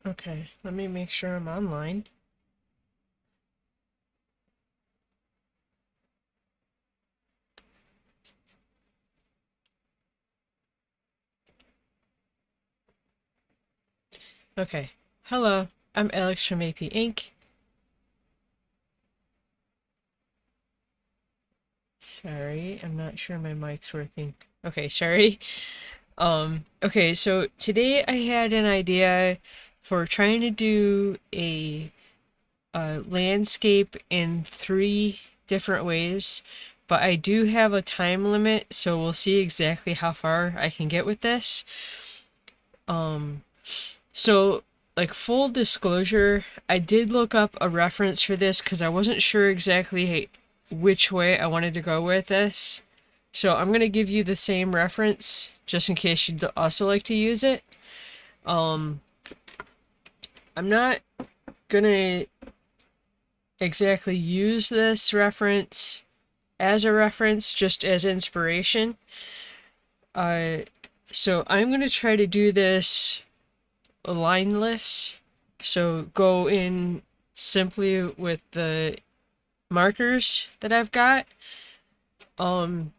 Okay, let me make sure I'm online. Okay. Hello, I'm Alex from AP Inc. Sorry, I'm not sure my mic's working. Okay, sorry. Okay, so today I had an idea for trying to do a landscape in 3 different ways, but I do have a time limit, so we'll see exactly how far I can get with this. Um, so like full disclosure, I did look up a reference for this because I wasn't sure exactly which way I wanted to go with this. So I'm gonna give you the same reference just in case you'd also like to use it. Um, I'm not gonna exactly use this reference as a reference, just as inspiration. Uh, so I'm gonna try to do this lineless. So go in simply with the markers that I've got. Um,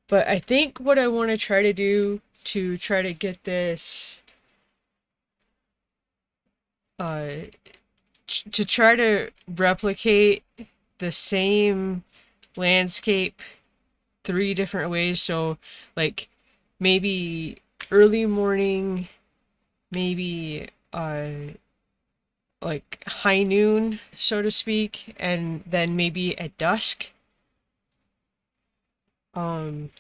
but I think what I want to try to do to try to get this uh to try to replicate the same landscape 3 different ways. So like maybe early morning, maybe like high noon, so to speak, and then maybe at dusk. Um,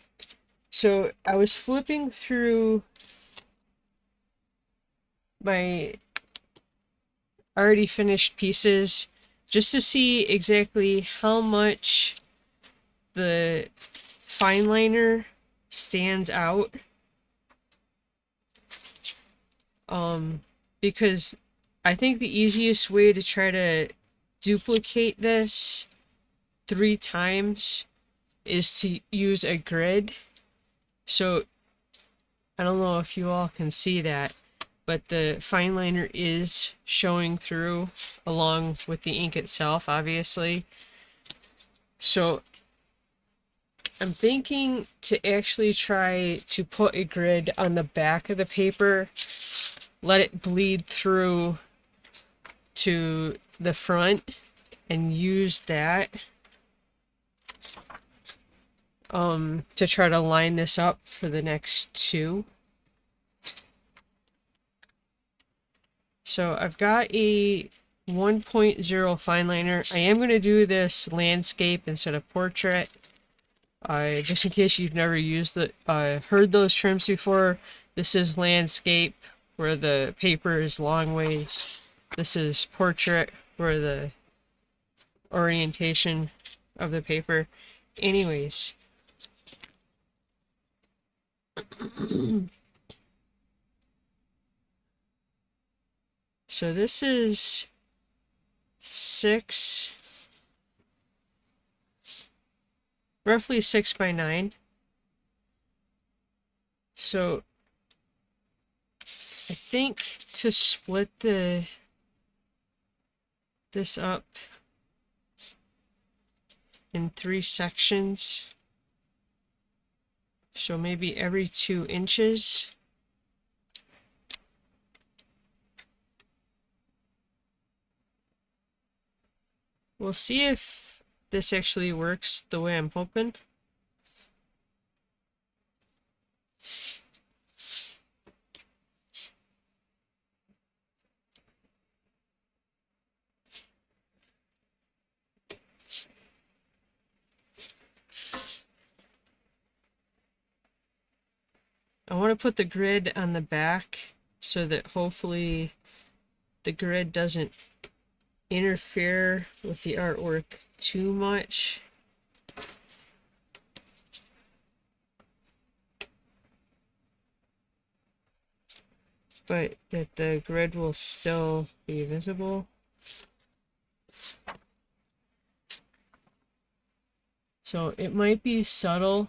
so I was flipping through my already finished pieces just to see exactly how much the fine liner stands out. Um, because I think the easiest way to try to duplicate this 3 times is to use a grid. So I don't know if you all can see that, but the fine liner is showing through along with the ink itself, obviously. So I'm thinking to actually try to put a grid on the back of the paper, let it bleed through to the front, and use that to try to line this up for the next 2. So I've got a 1.0 fine liner. I am going to do this landscape instead of portrait. Just in case you've never heard those trims before, this is landscape where the paper is long ways. This is portrait where the orientation of the paper. Anyways, so this is 6, roughly 6 by 9. So I think to split this up in 3 sections, so maybe every 2 inches. We'll see if this actually works the way I'm hoping. I want to put the grid on the back so that hopefully the grid doesn't interfere with the artwork too much. But that the grid will still be visible. So it might be subtle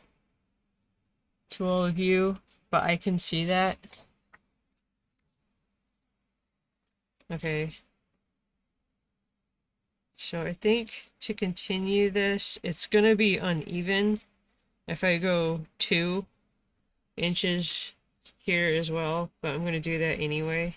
to all of you, but I can see that. Okay. So I think to continue this, it's gonna be uneven if I go 2 inches here as well, but I'm gonna do that anyway.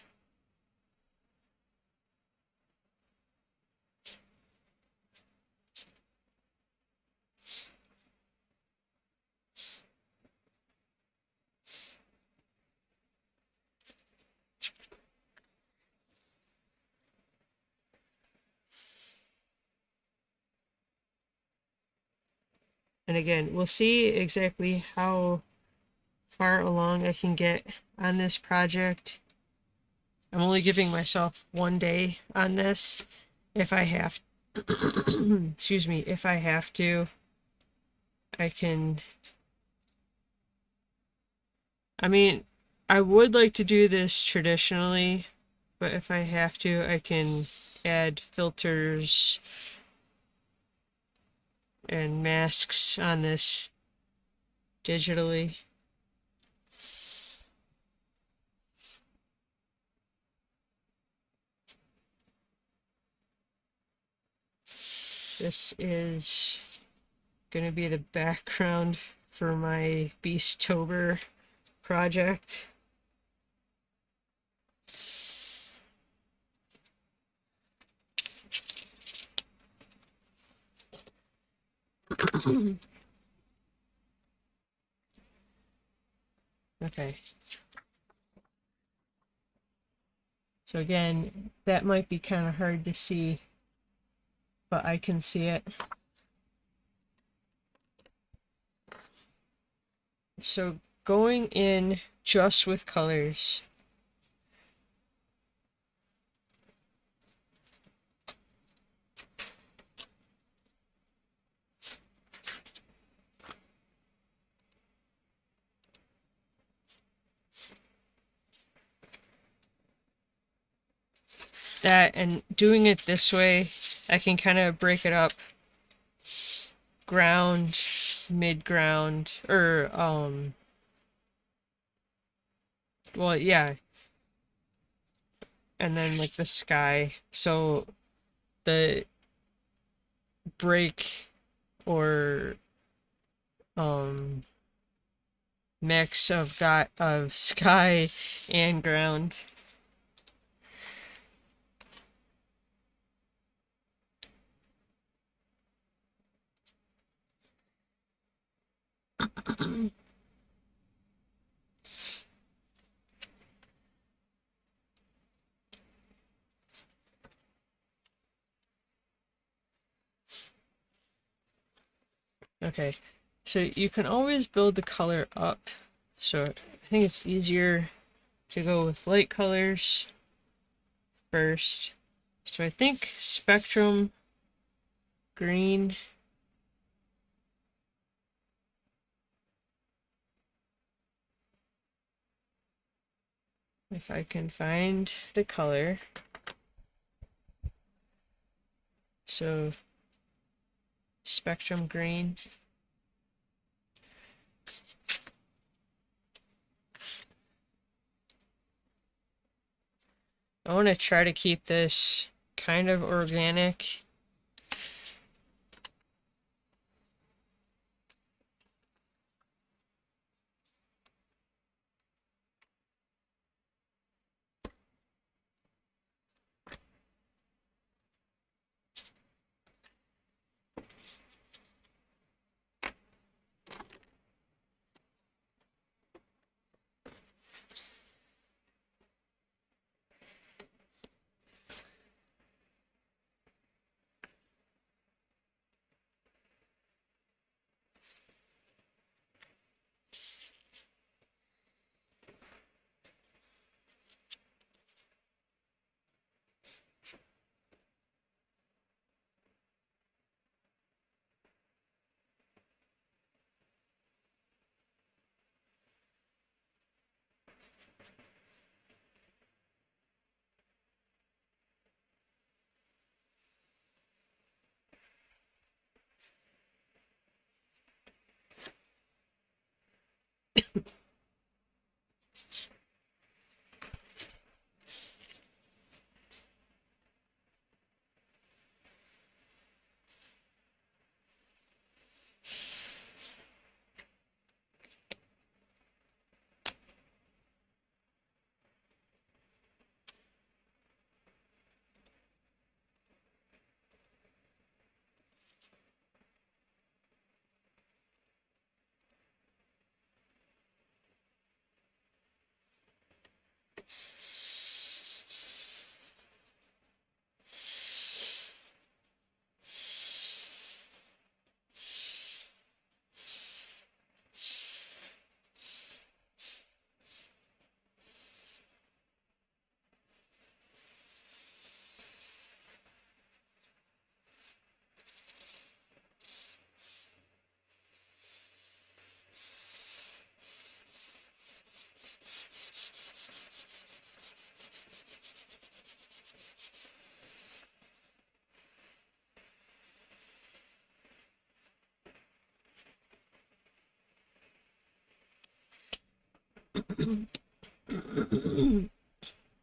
And again, we'll see exactly how far along I can get on this project. I'm only giving myself 1 day on this. If I have, excuse me, if I have to, I can, I mean, I would like to do this traditionally, but if I have to, I can add filters and masks on this digitally. This is going to be the background for my Beastober project. Okay. So again, that might be kind of hard to see, but I can see it. So going in just with colors. That and doing it this way, I can kind of break it up. Ground, mid-ground, or well, yeah, and then like the sky. So the break or um mix of sky and ground. Okay, so you can always build the color up. So I think it's easier to go with light colors first. So I think spectrum green. If I can find the color. So spectrum green. I want to try to keep this kind of organic.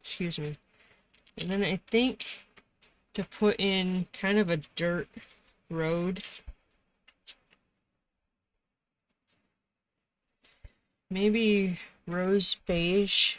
Excuse me. And then I think to put in kind of a dirt road, maybe rose beige.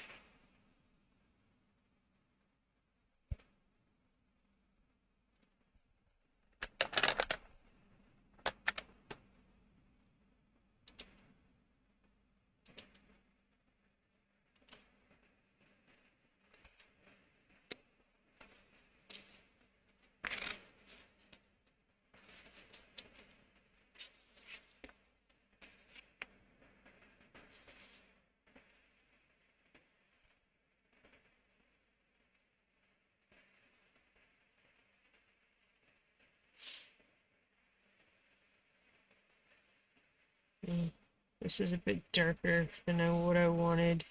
This is a bit darker than what I wanted.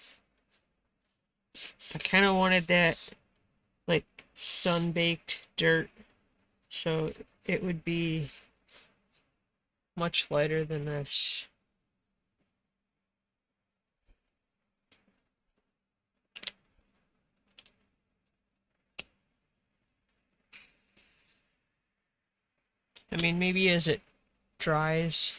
I kind of wanted that like sun-baked dirt, so it would be much lighter than this. I mean, maybe as it dries.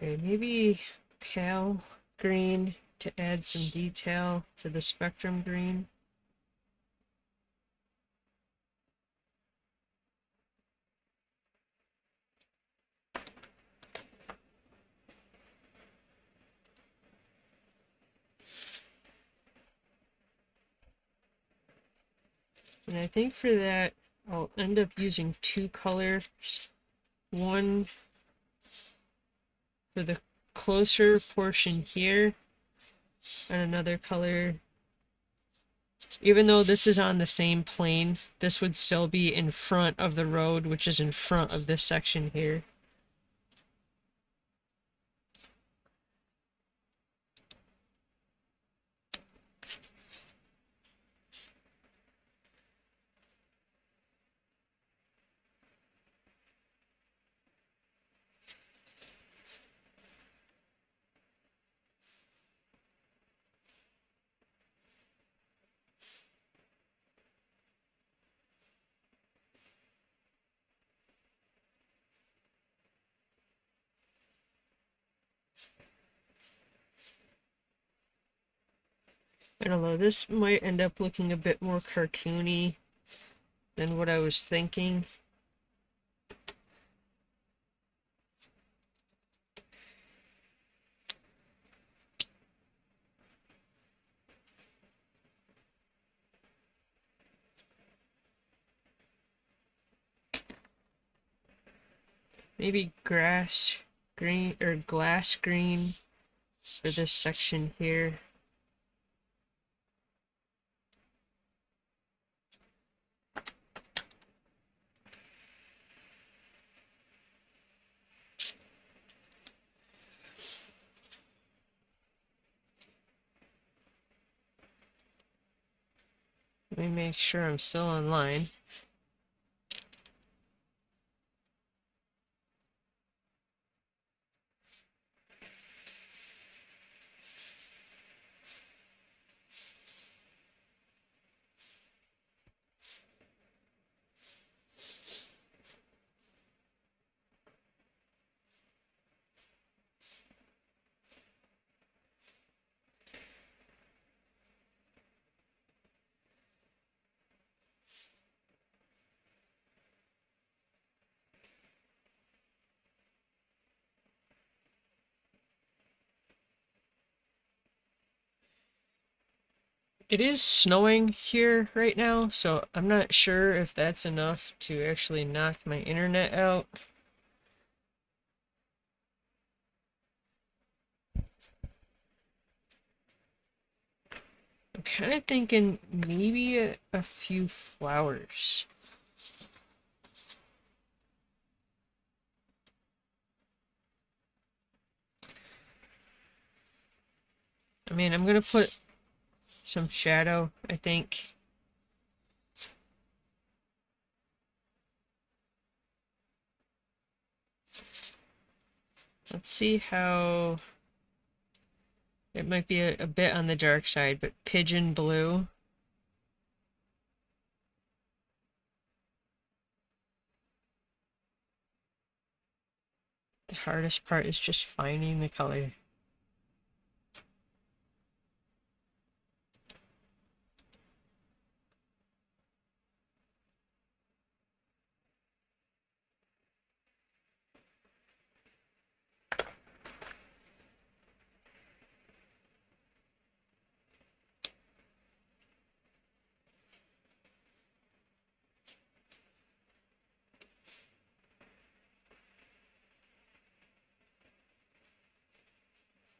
Okay, maybe pale green to add some detail to the spectrum green. And I think for that, I'll end up using two colors. One for the closer portion here, and another color. Even though this is on the same plane, this would still be in front of the road, which is in front of this section here. I don't know, this might end up looking a bit more cartoony than what I was thinking. Maybe grass green or glass green for this section here. Let me make sure I'm still online. It is snowing here right now, so I'm not sure if that's enough to actually knock my internet out. I'm kind of thinking maybe a few flowers. I mean, I'm gonna put some shadow, I think. Let's see how... It might be a bit on the dark side, but pigeon blue. The hardest part is just finding the color.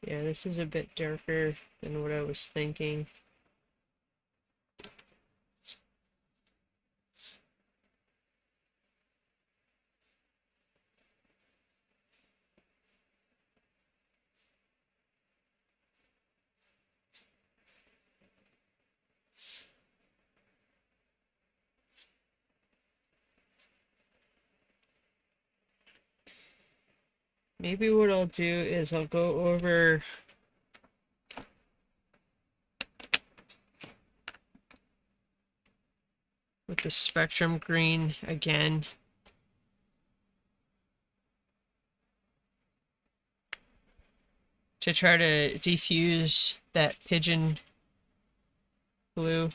Yeah, this is a bit darker than what I was thinking. Maybe what I'll do is I'll go over with the spectrum green again. To try to diffuse that pigeon blue.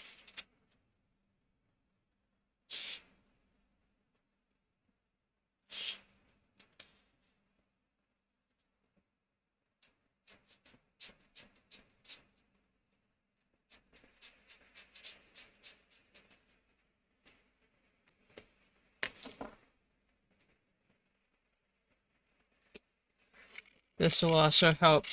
This will also help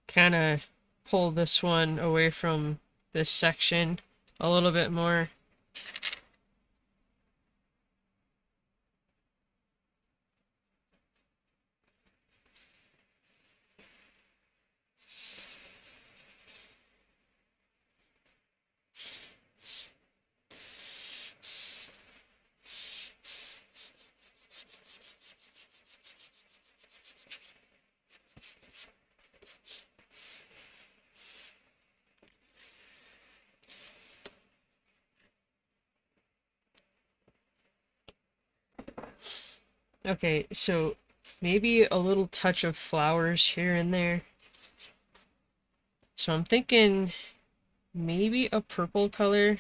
kind of pull this one away from this section a little bit more. Okay, so maybe a little touch of flowers here and there. So I'm thinking maybe a purple color.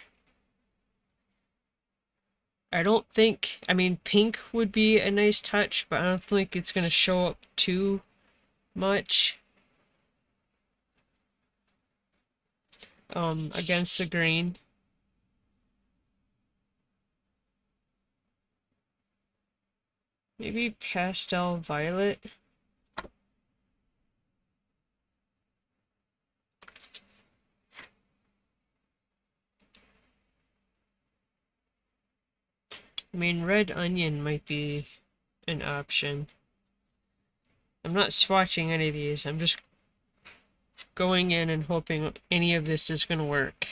I don't think, I mean, pink would be a nice touch, but I don't think it's going to show up too much against the green. Maybe pastel violet. I mean, red onion might be an option. I'm not swatching any of these. I'm just going in and hoping any of this is going to work.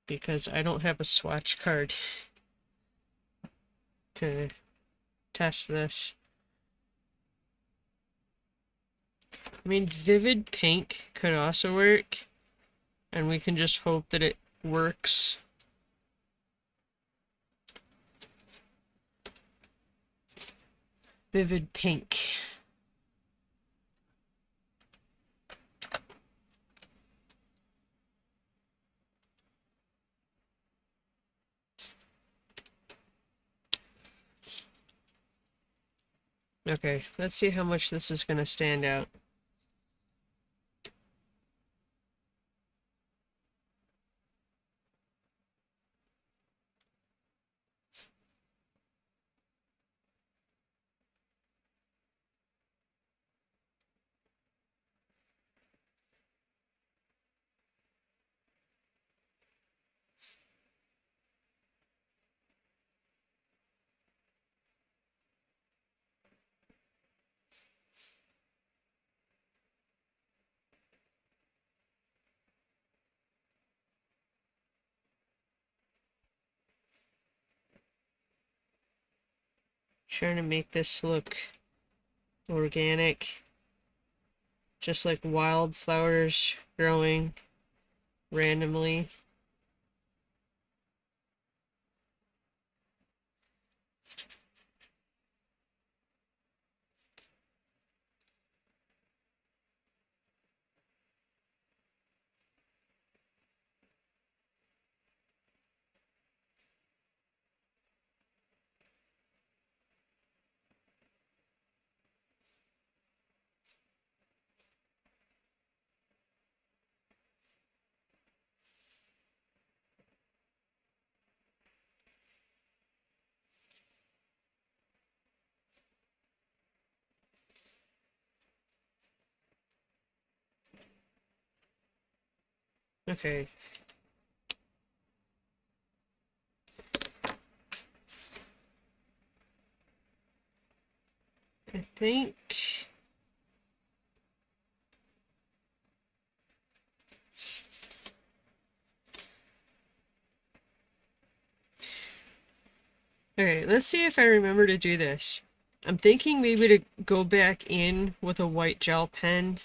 Because I don't have a swatch card to test this. I mean, vivid pink could also work, and we can just hope that it works. Vivid pink. Okay, let's see how much this is going to stand out. Trying to make this look organic, just like wildflowers growing randomly. Okay. I think okay, let's see if I remember to do this. I'm thinking maybe to go back in with a white gel pen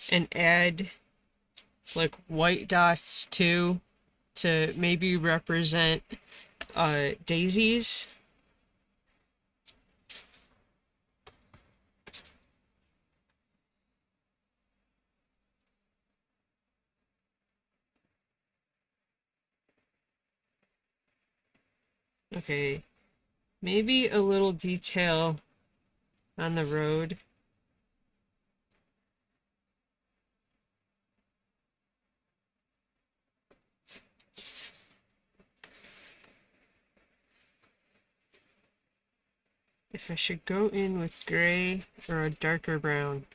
and add like white dots too to maybe represent daisies. Okay, maybe a little detail on the road. If I should go in with gray or a darker brown.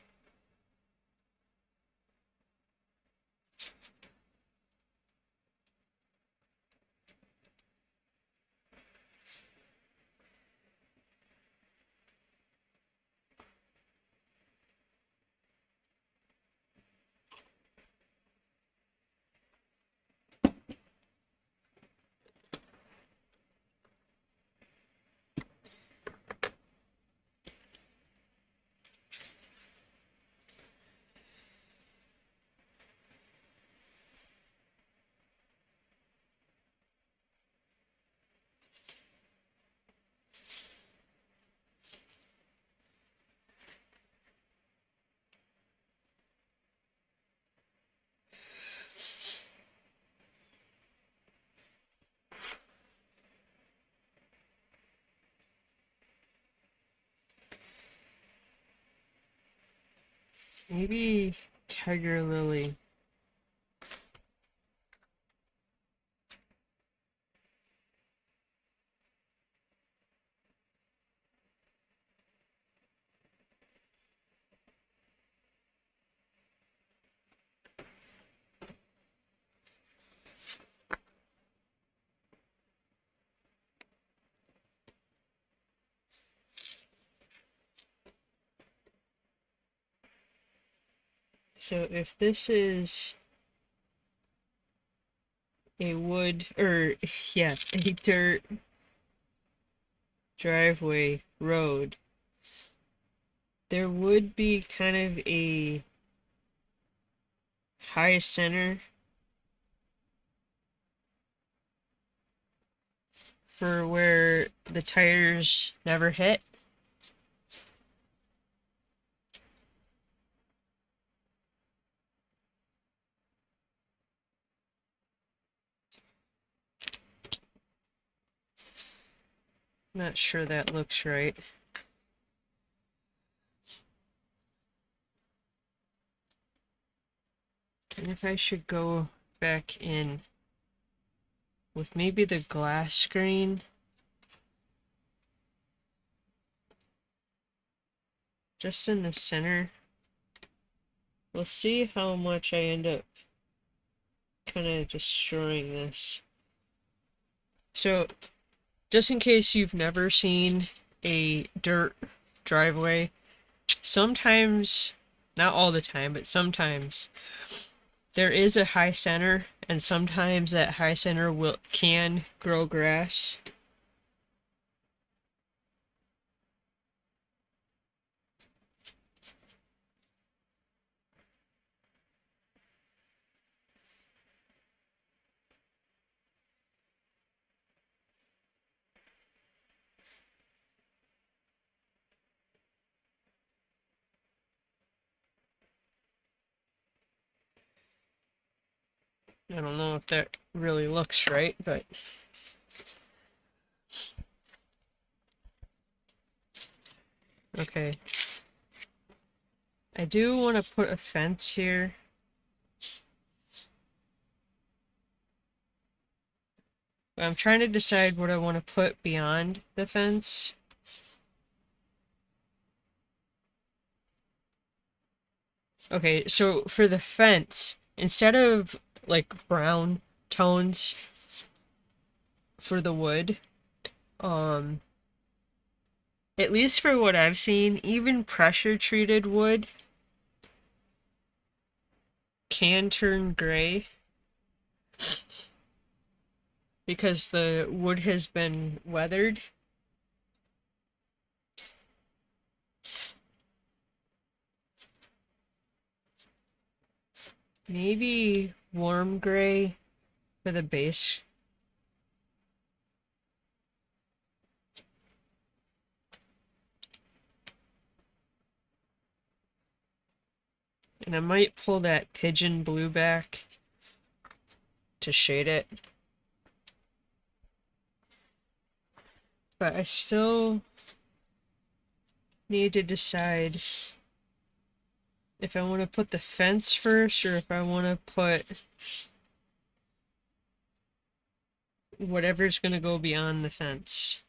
Maybe tiger lily. So if this is a wood, or yeah, a dirt driveway road, there would be kind of a high center for where the tires never hit. Not sure that looks right. And if I should go back in with maybe the glass screen, just in the center, we'll see how much I end up kind of destroying this. So, just in case you've never seen a dirt driveway, sometimes, not all the time, but sometimes there is a high center, and sometimes that high center can grow grass. I don't know if that really looks right, but okay. I do want to put a fence here. But I'm trying to decide what I want to put beyond the fence. Okay, so for the fence, instead of like brown tones for the wood, um, at least for what I've seen, even pressure treated wood can turn gray because the wood has been weathered. Maybe warm gray for the base. And I might pull that pigeon blue back to shade it. But I still need to decide if I want to put the fence first or if I want to put whatever's going to go beyond the fence.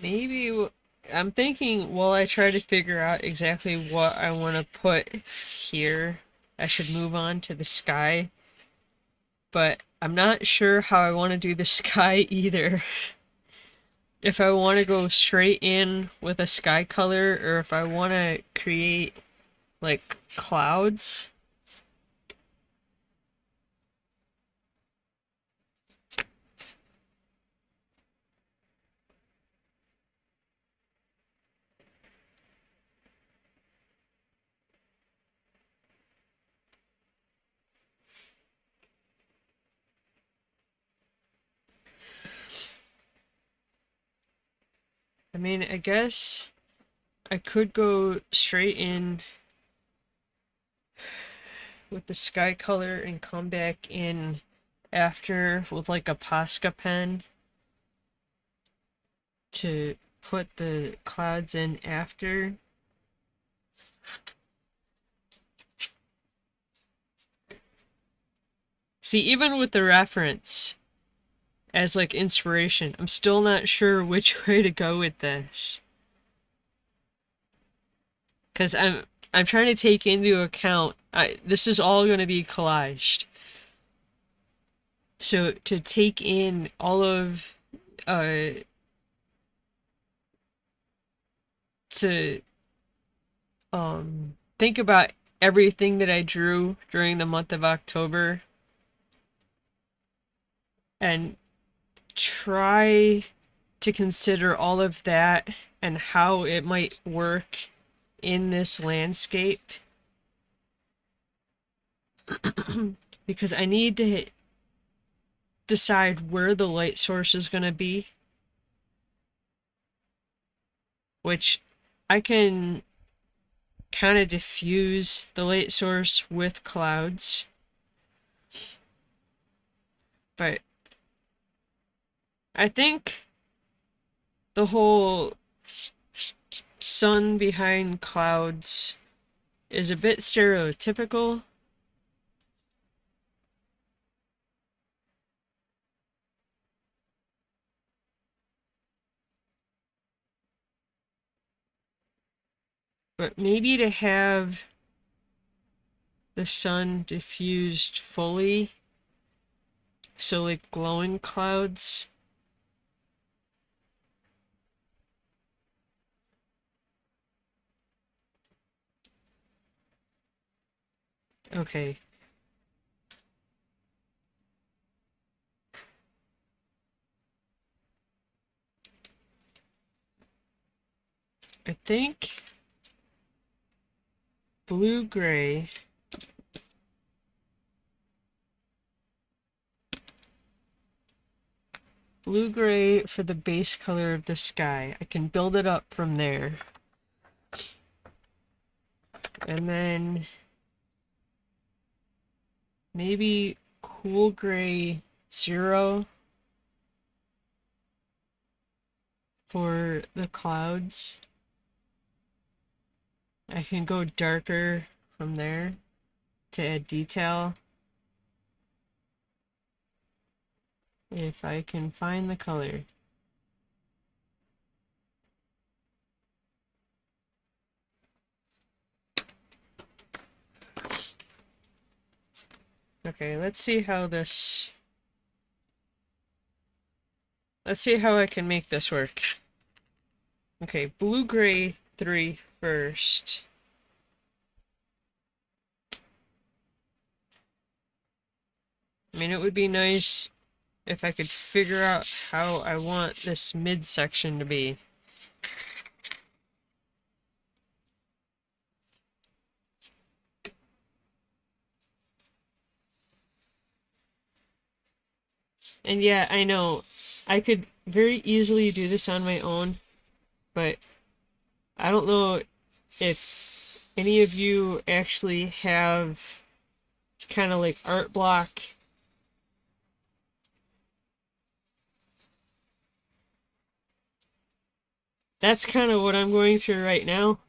Maybe I'm thinking while I try to figure out exactly what I want to put here, I should move on to the sky. But I'm not sure how I want to do the sky either. If I want to go straight in with a sky color or if I want to create like clouds. I mean, I guess I could go straight in with the sky color and come back in after with like a Posca pen to put the clouds in after. See, even with the reference as like inspiration, I'm still not sure which way to go with this. Because I'm trying to take into account this is all going to be collaged. So to take in all of uh to think about everything that I drew during the month of October and try to consider all of that and how it might work in this landscape because I need to decide where the light source is going to be, which I can kind of diffuse the light source with clouds, but I think the whole sun behind clouds is a bit stereotypical. But maybe to have the sun diffused fully. So like glowing clouds. Okay. I think blue-gray. Blue-gray for the base color of the sky. I can build it up from there. And then maybe cool gray 0 for the clouds. I can go darker from there to add detail. If I can find the color. Okay, let's see how I can make this work. Okay, blue-gray 3 first. I mean, it would be nice if I could figure out how I want this midsection to be. And yeah, I know, I could very easily do this on my own, but I don't know if any of you actually have kind of like art block. That's kind of what I'm going through right now.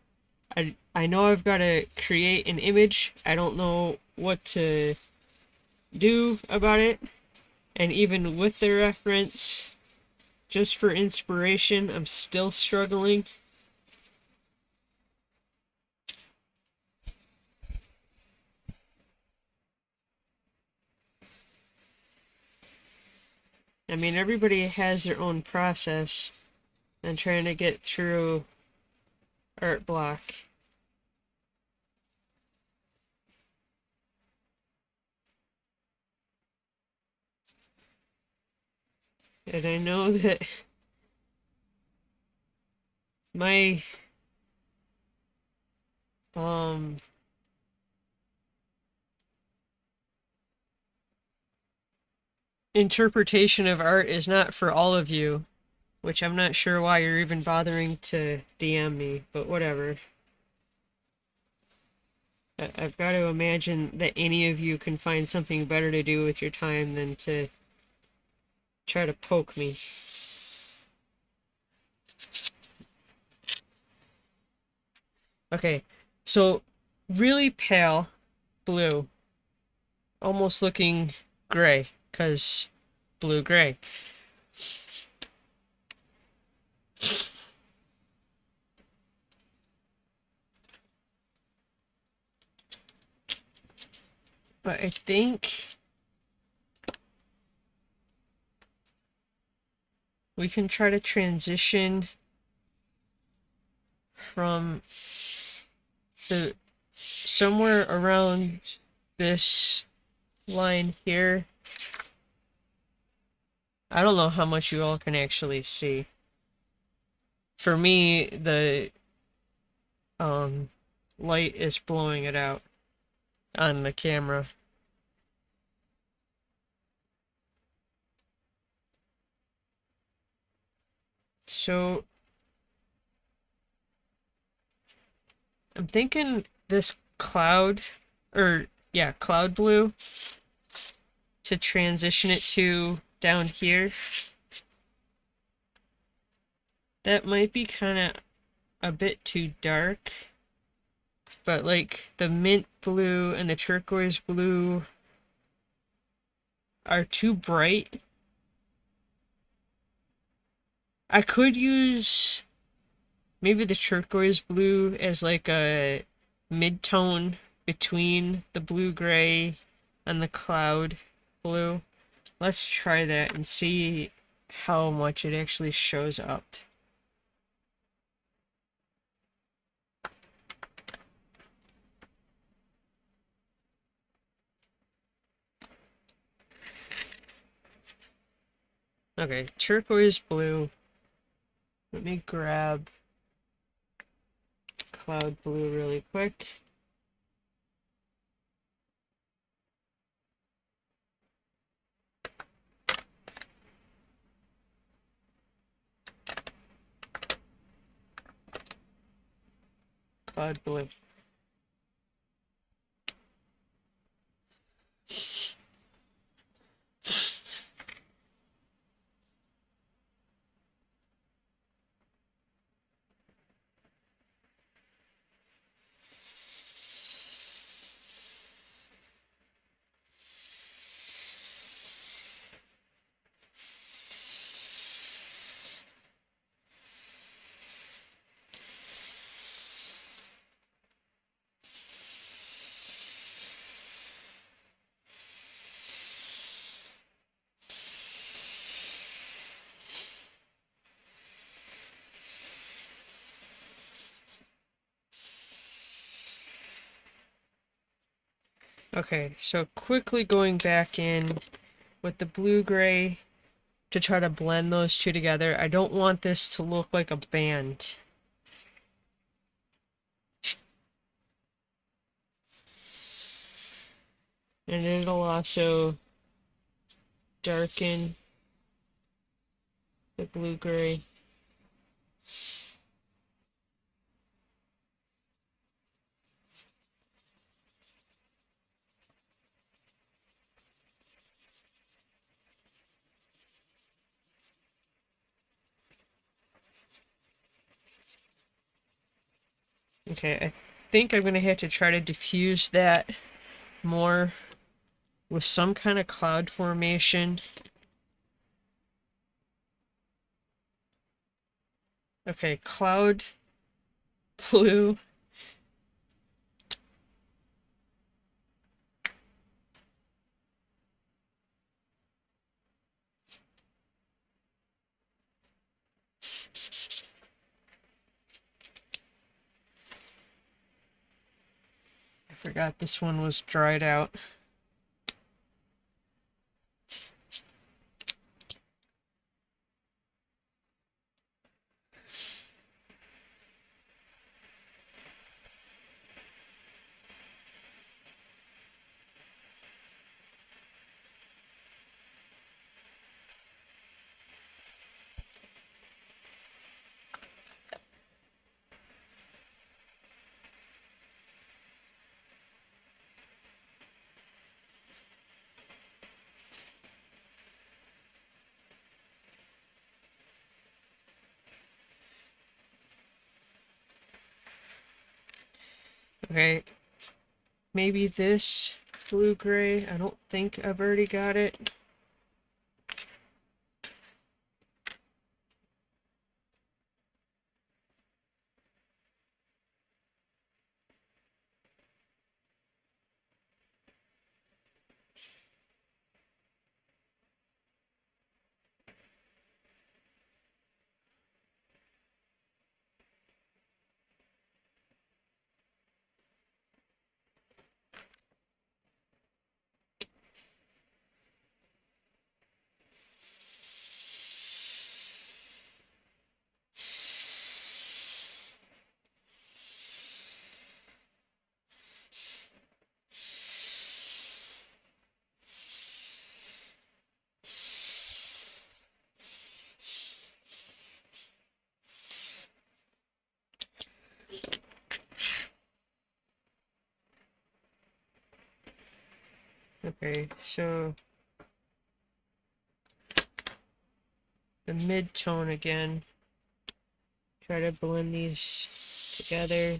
I know I've got to create an image. I don't know what to do about it. And even with the reference, just for inspiration, I'm still struggling. I mean, everybody has their own process and trying to get through art block. And I know that my interpretation of art is not for all of you, which I'm not sure why you're even bothering to DM me, but whatever. I've got to imagine that any of you can find something better to do with your time than to try to poke me. Okay, so really pale blue, almost looking gray, because blue-gray. But I think we can try to transition from the somewhere around this line here. I don't know how much you all can actually see. For me, the light is blowing it out on the camera. So I'm thinking this cloud, or yeah, cloud blue, to transition it to down here. That might be kind of a bit too dark, but like the mint blue and the turquoise blue are too bright. I could use maybe the turquoise blue as like a mid-tone between the blue-gray and the cloud blue. Let's try that and see how much it actually shows up. Okay, turquoise blue. Let me grab cloud blue really quick. Cloud blue. Okay, so quickly going back in with the blue-gray to try to blend those two together. I don't want this to look like a band. And it'll also darken the blue-gray. Okay, I think I'm gonna have to try to diffuse that more with some kind of cloud formation. Okay, cloud blue. I forgot this one was dried out. Okay, maybe this blue-gray. I don't think I've already got it. Okay, so the mid-tone again. Try to blend these together.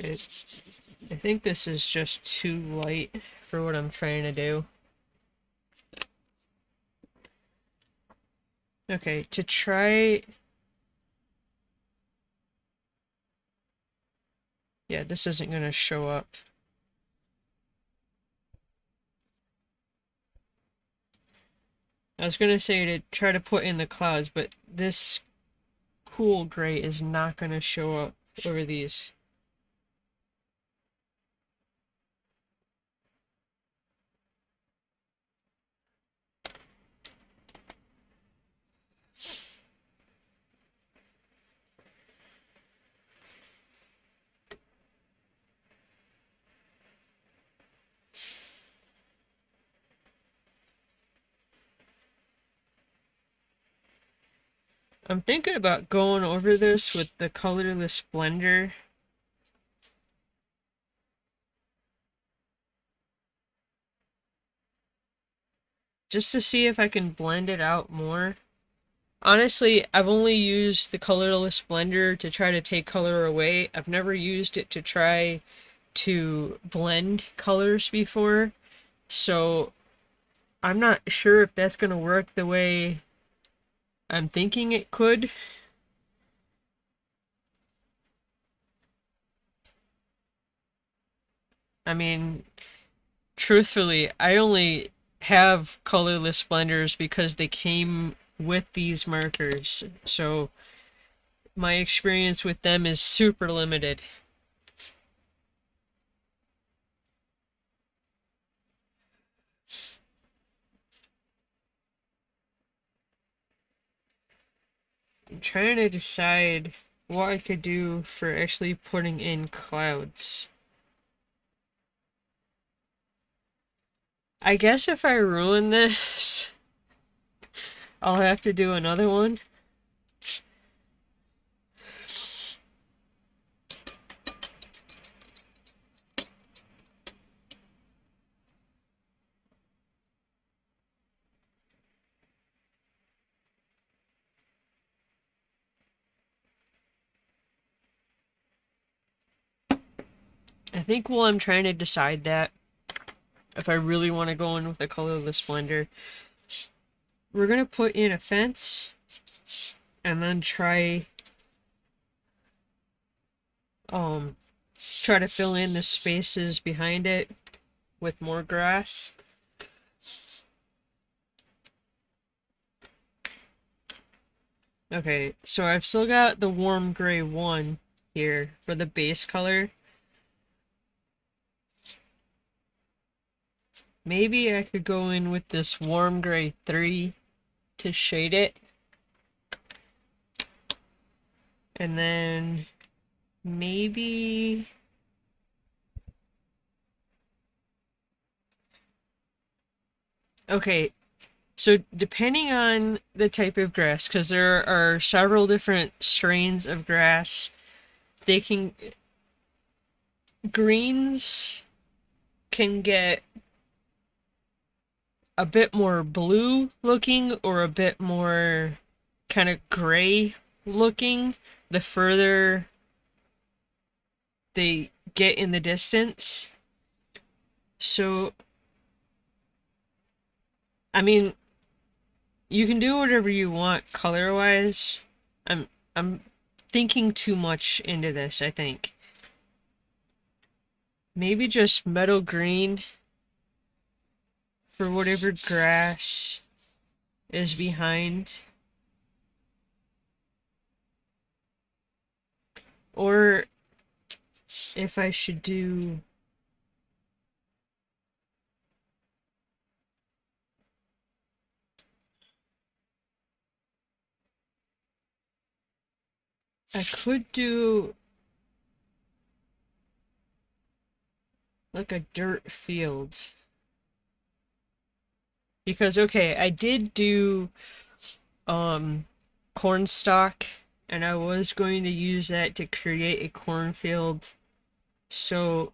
I think this is just too light for what I'm trying to do. Okay, to try... Yeah, this isn't gonna show up. I was gonna say to try to put in the clouds, but this cool gray is not gonna show up over these. I'm thinking about going over this with the colorless blender. Just to see if I can blend it out more. Honestly, I've only used the colorless blender to try to take color away. I've never used it to try to blend colors before. So I'm not sure if that's going to work the way I'm thinking it could. I mean, truthfully, I only have colorless blenders because they came with these markers. So my experience with them is super limited. I'm trying to decide what I could do for actually putting in clouds. I guess if I ruin this, I'll have to do another one. I think while I'm trying to decide that, if I really want to go in with the colorless blender, we're going to put in a fence and then try to fill in the spaces behind it with more grass. Okay, so I've still got the warm gray 1 here for the base color. Maybe I could go in with this warm gray 3 to shade it. And then maybe... Okay, so depending on the type of grass, because there are several different strains of grass, they can... Greens can get a bit more blue looking or a bit more kind of gray looking the further they get in the distance. So, I mean, you can do whatever you want color-wise. I'm thinking too much into this, I think. Maybe just meadow green for whatever grass is behind. Or if I should do... I could do like a dirt field. Because, okay, I did do corn stalk, and I was going to use that to create a cornfield. So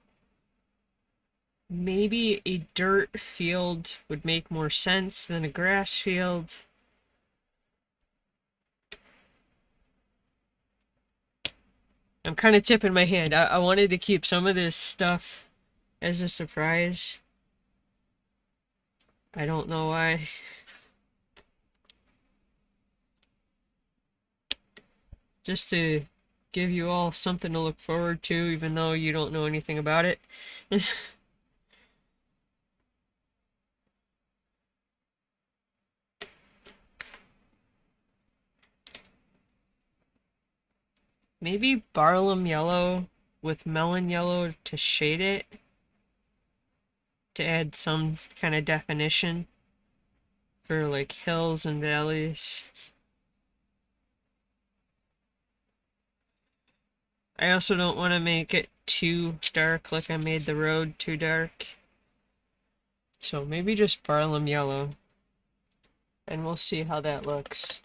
maybe a dirt field would make more sense than a grass field. I'm kind of tipping my hand. I wanted to keep some of this stuff as a surprise. I don't know why. Just to give you all something to look forward to, even though you don't know anything about it. Maybe barlum yellow with melon yellow to shade it, to add some kind of definition for like hills and valleys. I also don't want to make it too dark, like I made the road too dark. So maybe just barlum yellow, and we'll see how that looks.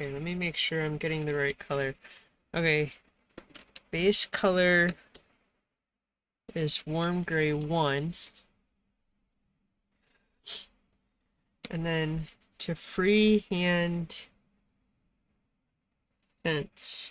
Okay, let me make sure I'm getting the right color. Okay, base color is warm gray 1. And then to freehand fence.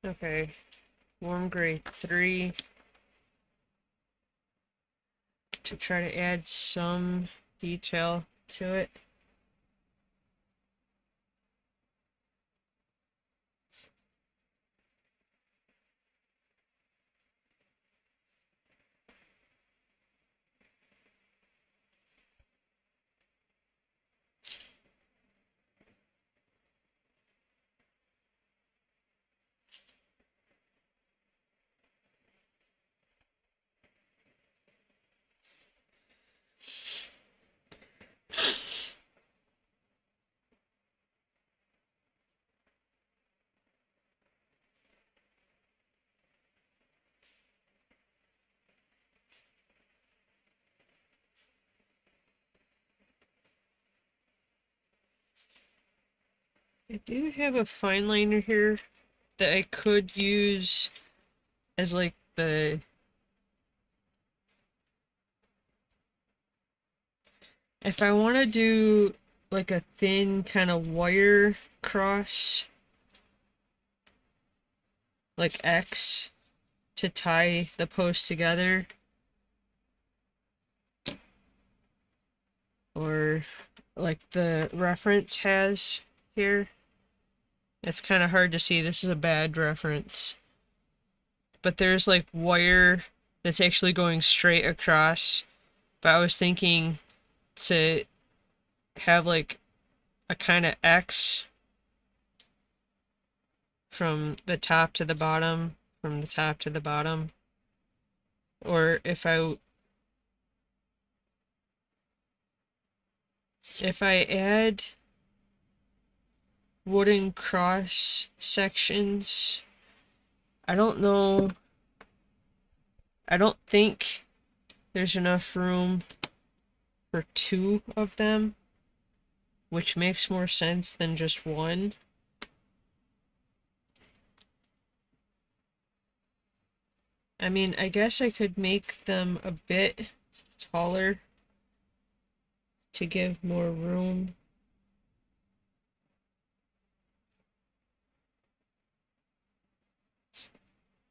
Okay, warm gray 3 to try to add some detail to it. I do have a fine liner here that I could use as like if I want to do like a thin kind of wire cross, like X, to tie the posts together, or like the reference has here. It's kind of hard to see. This is a bad reference. But there's like wire that's actually going straight across. But I was thinking to have like a kind of X from the top to the bottom, from the top to the bottom. Or if I add wooden cross sections, I don't know. I don't think there's enough room for 2 of them. which makes more sense than just one. I mean, I guess I could make them a bit taller to give more room.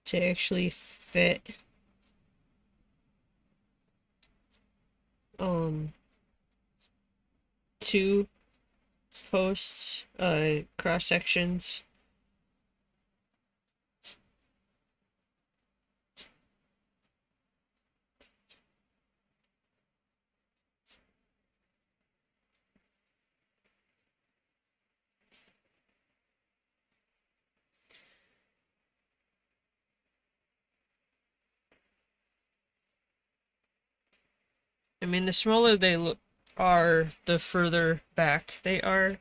To actually fit um two posts, cross sections. I mean, the smaller they are, the further back they are.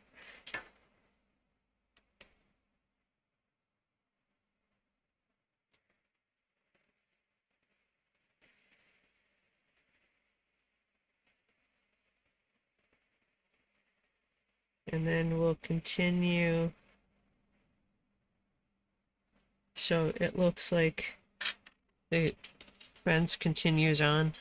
And then we'll continue. So it looks like the fence continues on.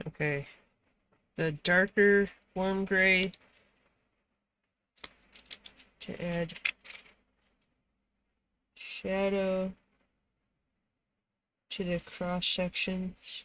Okay, the darker warm gray to add shadow to the cross sections.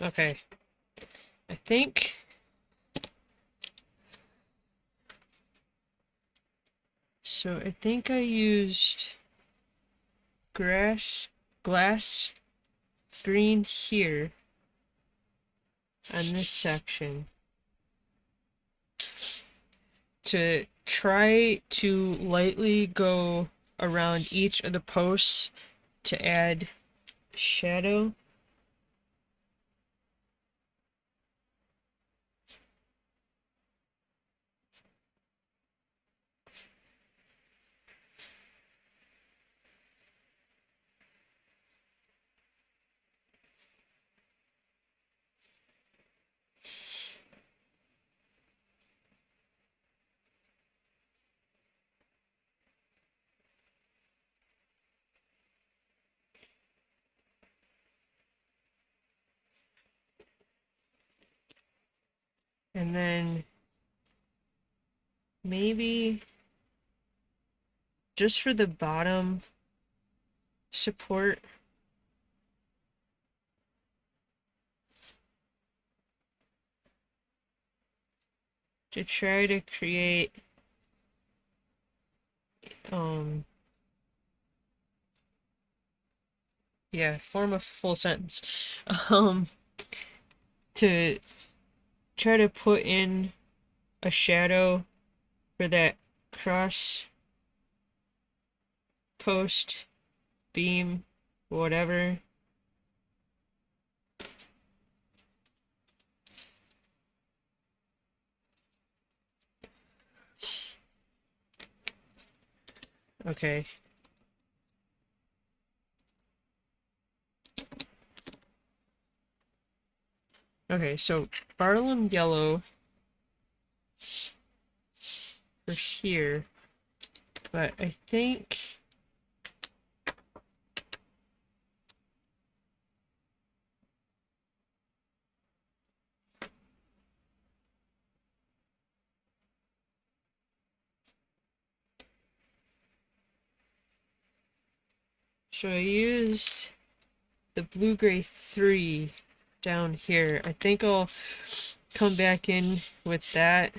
Okay, I think So I think I used glass green here on this section to try to lightly go around each of the posts to add shadow. And then maybe just for the bottom support, to try to create yeah, form a full sentence. Um to try to put in a shadow for that cross post beam, whatever. Okay. Okay, so barlum yellow for here, but I think so I used the blue-gray 3 down here. I think I'll come back in with that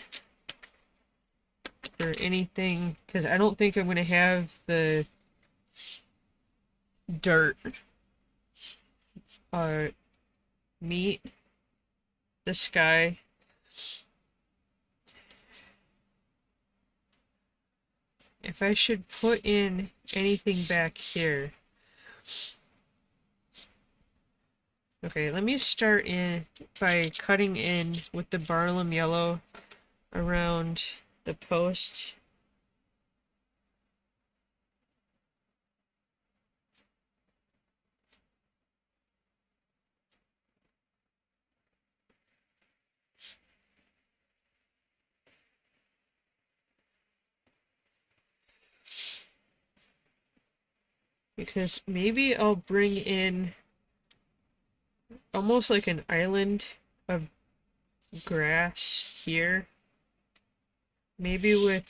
for anything, because I don't think I'm going to have the dirt meet the sky. If I should put in anything back here. Okay, let me start in by cutting in with the barlum yellow around the post. Because maybe I'll bring in almost like an island of grass here. Maybe with,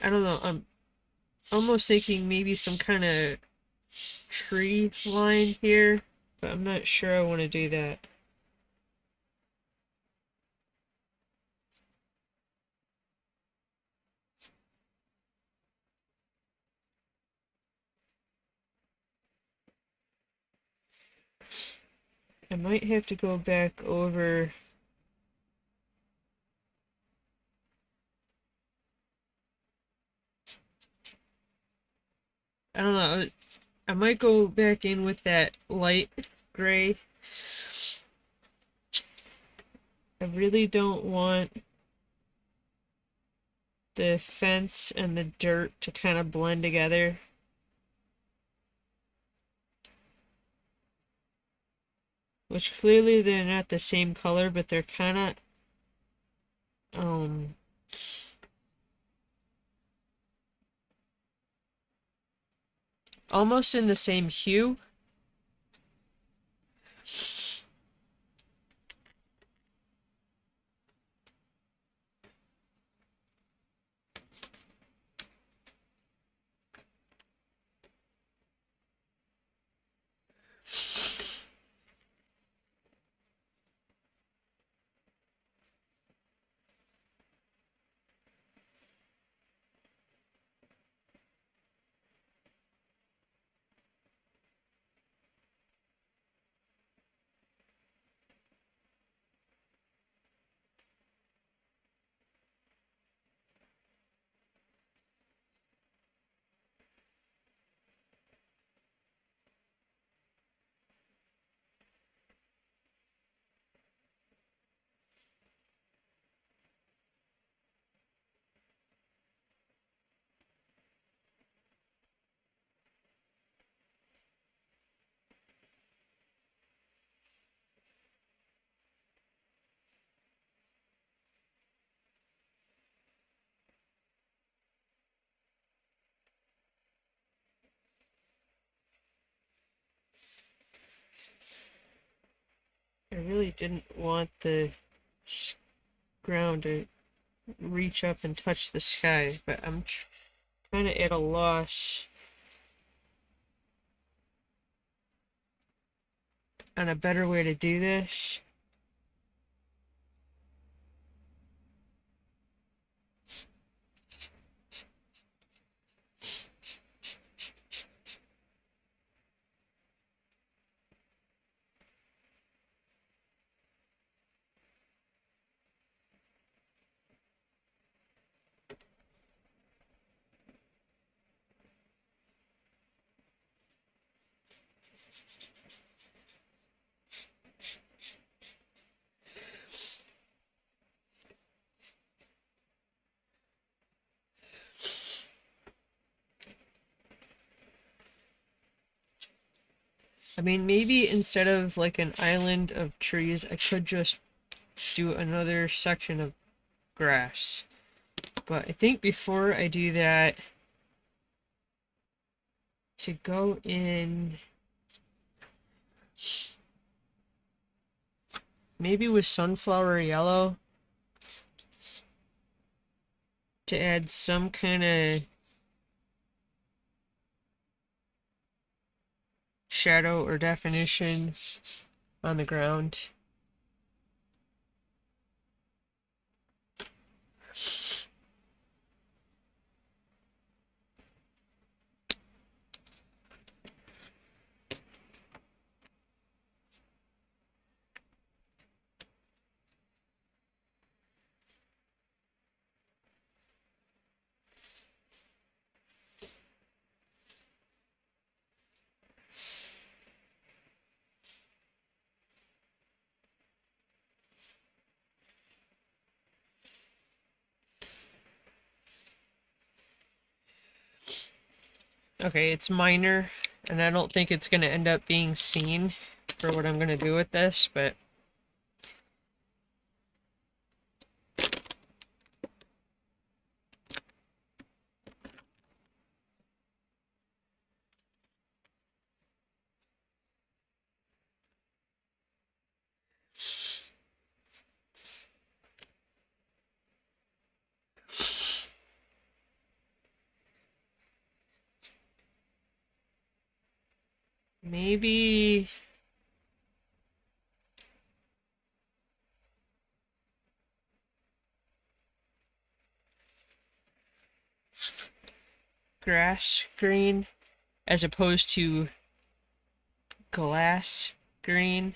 I don't know, I'm almost thinking maybe some kind of tree line here, but I'm not sure I want to do that. I might have to go back over. I don't know. I might go back in with that light gray. I really don't want the fence and the dirt to kind of blend together. Which clearly they're not the same color, but they're kind of almost in the same hue. really didn't want the ground to reach up and touch the sky, but I'm kind of at a loss on a better way to do this. I mean, maybe instead of like an island of trees, I could just do another section of grass. But I think before I do that, to go in maybe with sunflower yellow to add some kind of shadow or definition on the ground. Okay, it's minor, and I don't think it's going to end up being seen for what I'm going to do with this, but maybe grass green as opposed to glass green.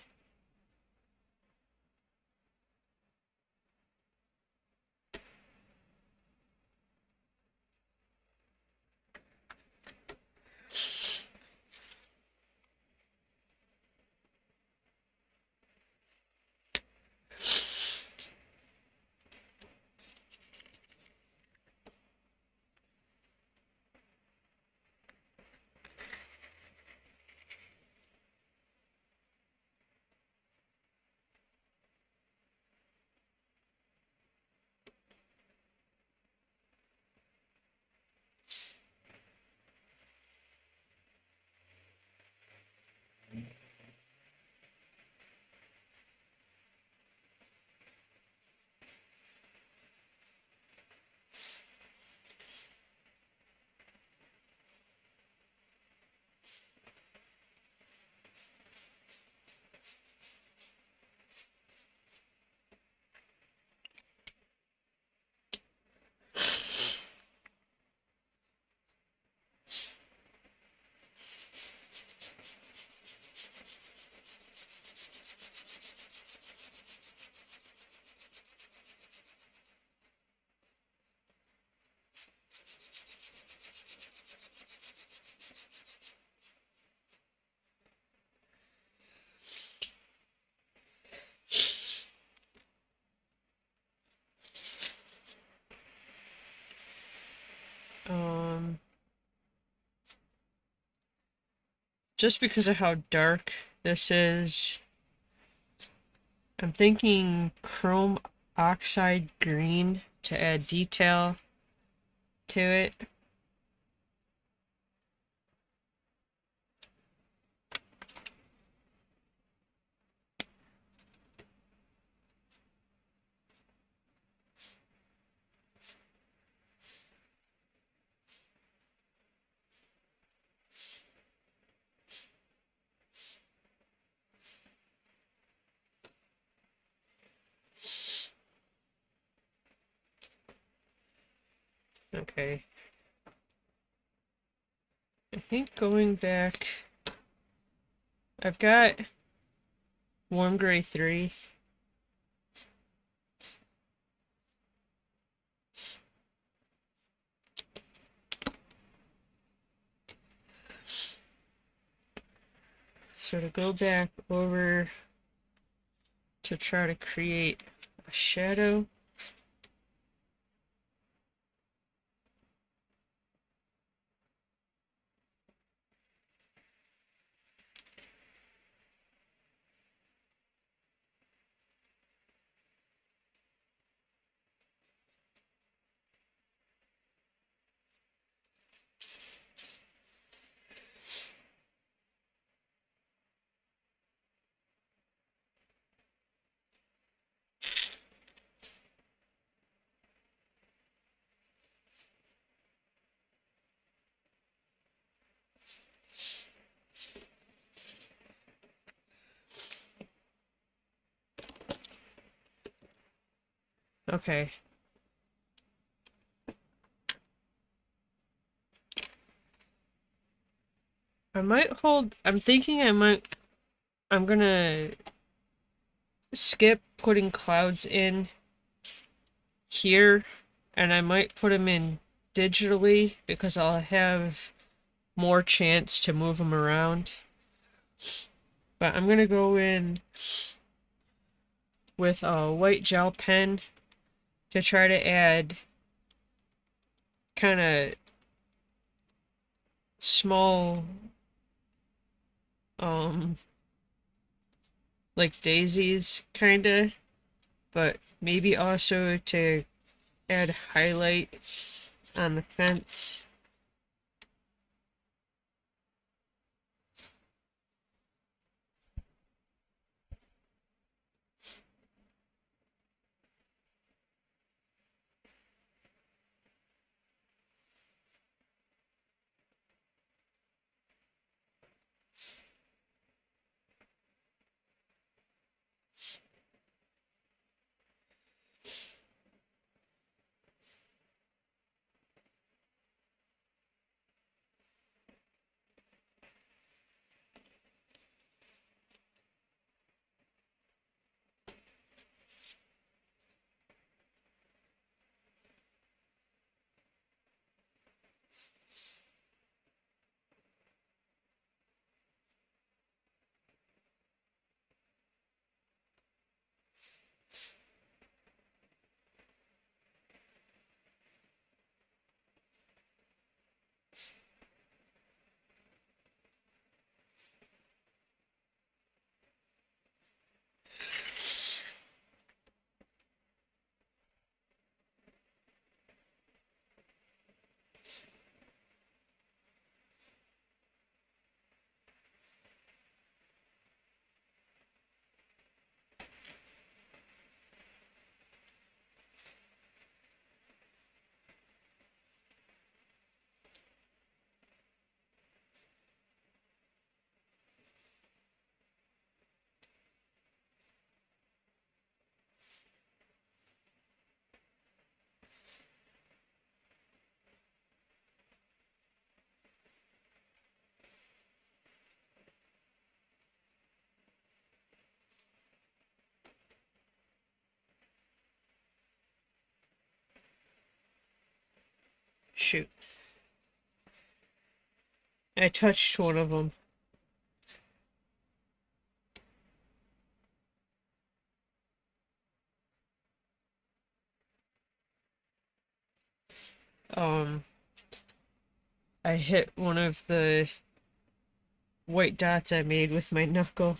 Um, just because of how dark this is, I'm thinking chrome oxide green to add detail to it. Okay. I think going back, I've got warm gray 3. So to go back over to try to create a shadow. Okay. I'm thinking I'm gonna skip putting clouds in here, and I might put them in digitally because I'll have more chance to move them around. But I'm gonna go in with a white gel pen to try to add kind of small, um, like daisies, kinda, but maybe also to add highlight on the fence. Shoot. I touched one of them. Um, I hit one of the white dots I made with my knuckle.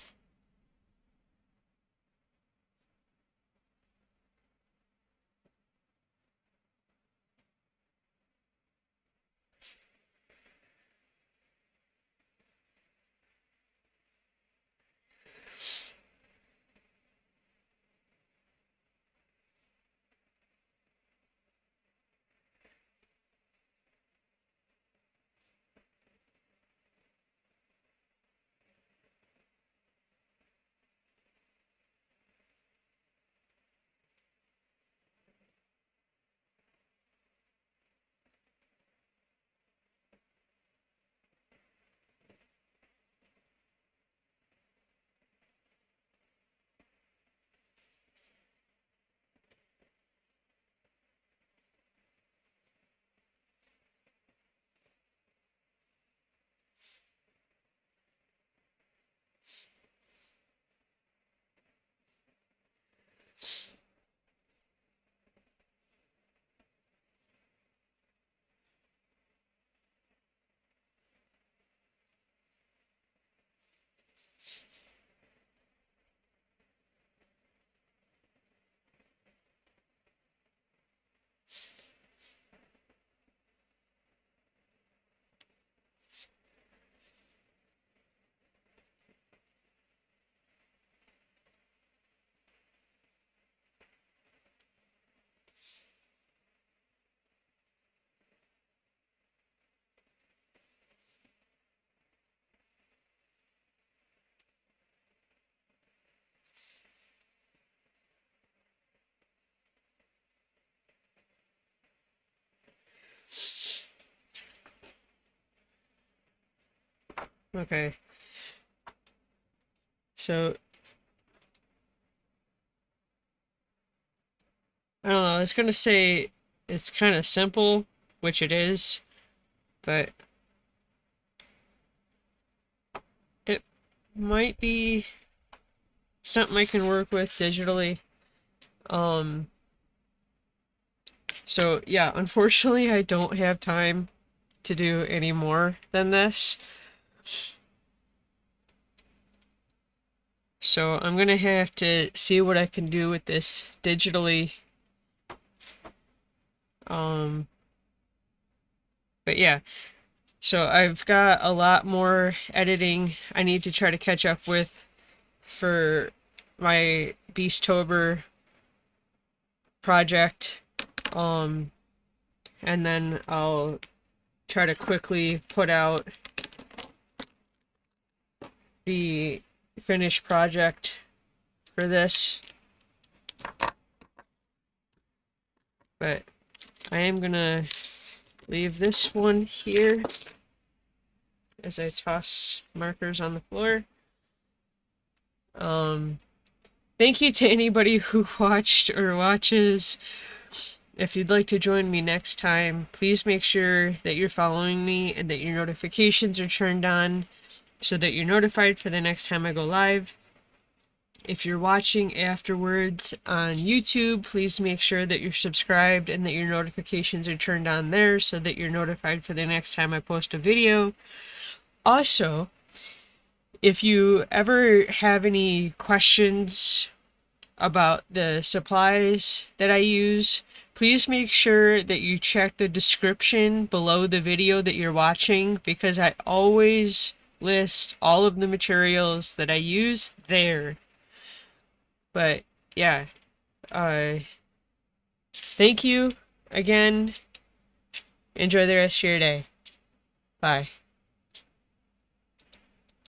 Okay. So, I don't know, I was gonna say it's kind of simple, which it is, but it might be something I can work with digitally. Um, so yeah, unfortunately I don't have time to do any more than this. So I'm gonna have to see what I can do with this digitally. Um, but yeah, so I've got a lot more editing I need to try to catch up with for my Beastober project. Um, and then I'll try to quickly put out the finished project for this. But I am gonna leave this one here as I toss markers on the floor. Thank you to anybody who watched or watches. If you'd like to join me next time, please make sure that you're following me and that your notifications are turned on so that you're notified for the next time I go live. If you're watching afterwards on YouTube, please make sure that you're subscribed and that your notifications are turned on there so that you're notified for the next time I post a video. Also, if you ever have any questions about the supplies that I use, please make sure that you check the description below the video that you're watching, because I always list all of the materials that I use there. But yeah, uh, thank you again. Enjoy the rest of your day. Bye.